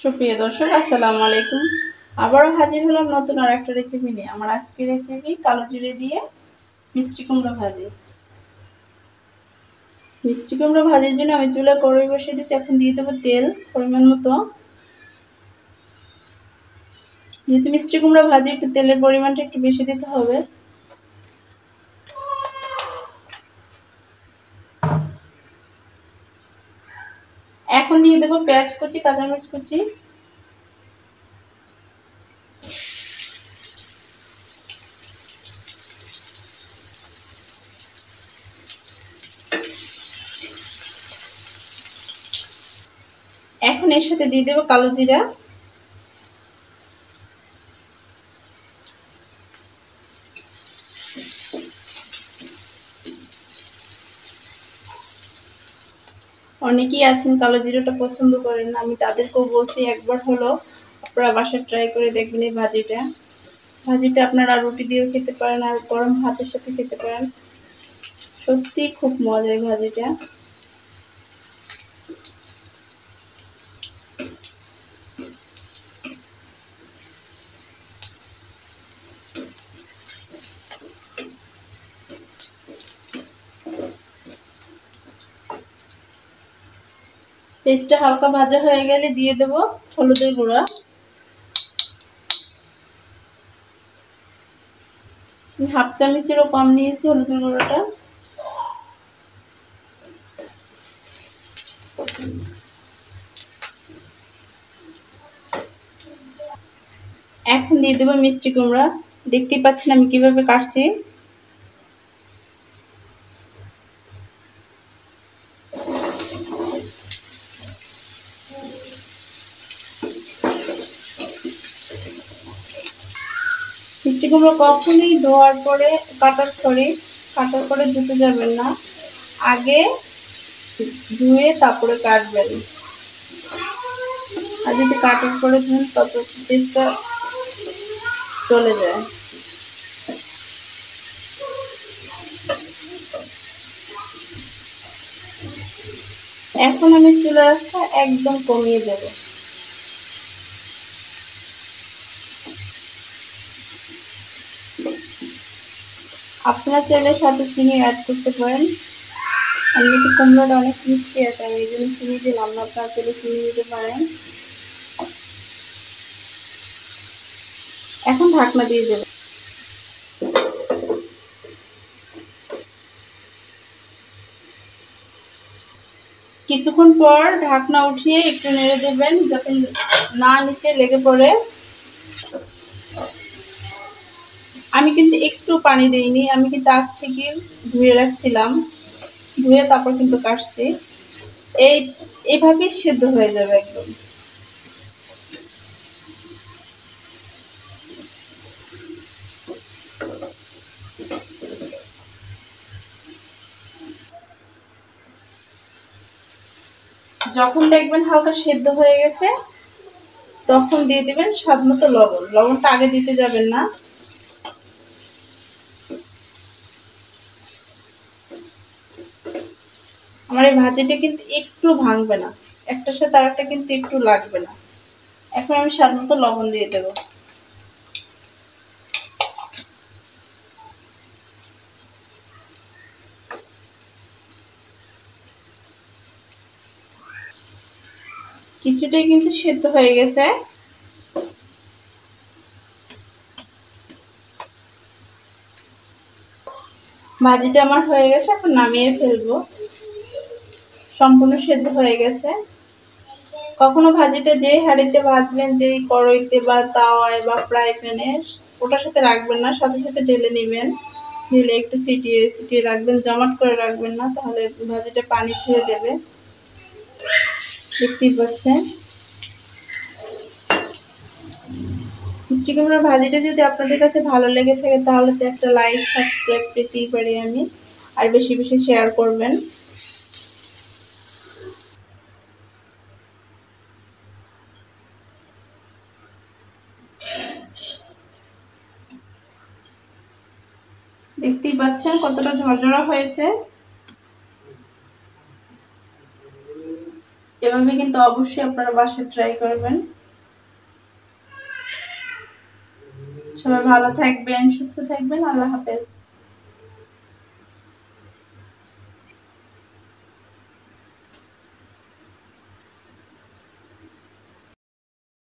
সুপ্রিয় দর্শক, আসসালামু আলাইকুম। আবারও হাজির হলাম নতুন আর একটা রেসিপি নিয়ে। আমার আজকের রেসিপি কালো জিরে দিয়ে মিষ্টি কুমড়া ভাজি। মিষ্টি কুমড়া ভাজির জন্য আমি চুলায় কড়াই বসিয়ে দিয়েছি। এখন দিয়ে দেবো তেল পরিমাণ মতো। যেহেতু মিষ্টি কুমড়া ভাজি, একটু তেলের পরিমাণটা একটু বেশি দিতে হবে। এখন দিয়ে দেবো পেঁয়াজ কুচি, কাঁচামরিচ কুচি। এখন এর সাথে দিয়ে দেবো কালো জিরা। অনেকেই আছেন কালো জিরাটা পছন্দ করেন না, আমি তাদেরকেও বলছি একবার হলো আপনারা বাসায় ট্রাই করে দেখবেন এই ভাজিটা আপনারা রুটি দিয়েও খেতে পারেন, আর গরম ভাতের সাথে খেতে পারেন। সত্যি খুব মজা এই ভাজিটা। পেস্টটা হালকা ভাজা হয়ে গেলে দিয়ে দেব হলুদের গুঁড়া। হাফ চামচেরও কম নিয়েছি হলুদের গুঁড়োটা। এখন দিয়ে দেবো মিষ্টি কুমড়া। দেখতেই পাচ্ছেন আমি কিভাবে কাটছি। মিষ্টি কুমড়ো কখনোই কাটার পরে ধুতে যাবেন না, আগে ধুয়ে তারপরে কাটবেন। আর যদি কাটার পরে ধুন তত টেস্টটা চলে যায়। এখন আমি চুলার আঁচটা একদম কমিয়ে দেব। আপনারা চাইলে সাথে চিনি অ্যাড করতে পারেন। এমনিতে কুমড়োটা অনেক মিষ্টি আছে, আমি এই জন্য চিনি দিলাম না, আপনারা চাইলে চিনি দিতে পারেন। এখন ঢাকনা দিয়ে দেব। কিছুক্ষণ পর ঢাকনা উঠিয়ে একটু নেড়ে দেবেন, যাতে না নিচে লেগে পড়ে। আমি কিন্তু একটু পানি দিইনি, আমি কিন্তু আগ থেকে ধুয়ে রাখছিলাম, ধুয়ে তারপর কিন্তু কাটছি। এইভাবেই সিদ্ধ হয়ে যাবে একদম। যখন দেখবেন হালকা সিদ্ধ হয়ে গেছে, তখন দিয়ে দিবেন স্বাদ মতো লবণ। লবণটা আগে দিতে যাবেন না। আমার এই ভাজিটা কিন্তু একটু ভাঙবে না, একটার সাথে আরেকটা কিন্তু একটু লাগবে না। এখন আমি স্বাদ মতো লবণ দিয়ে দেব। কিছুটাই কিন্তু সিদ্ধ হয়ে গেছে। ভাজিটা আমার হয়ে গেছে, এখন নামিয়ে ফেলবো। সম্পূর্ণ সিদ্ধ হয়ে গেছে। কখনো ভাজিটা যেই হাঁড়িতে ভাজবেন, যেই কড়াইতে বা তাওয়ায় বা ফ্রাই প্যানে, ওটার সাথে রাখবেন না, সাথে সাথে ঢেলে নেবেন। ঢেলে একটু ছিটিয়ে ছিটিয়ে রাখবেন, জমাট করে রাখবেন না, তাহলে ভাজিটা পানি ছেড়ে দেবে। দেখতেই পাচ্ছেন। মিষ্টি কুমড়ার ভাজিটা যদি আপনাদের কাছে ভালো লেগে থাকে, তাহলে তো একটা লাইক সাবস্ক্রাইব পেতেই পারি আমি। আর বেশি বেশি শেয়ার করবেন। দেখতেই পাচ্ছেন কতটা ঝরঝরা হয়েছে। এভাবে এভাবে কিন্তু অবশ্যই আপনারা বাসায় ট্রাই করবেন। সবাই ভালো থাকবেন, সুস্থ থাকবেন। আল্লাহ হাফেজ।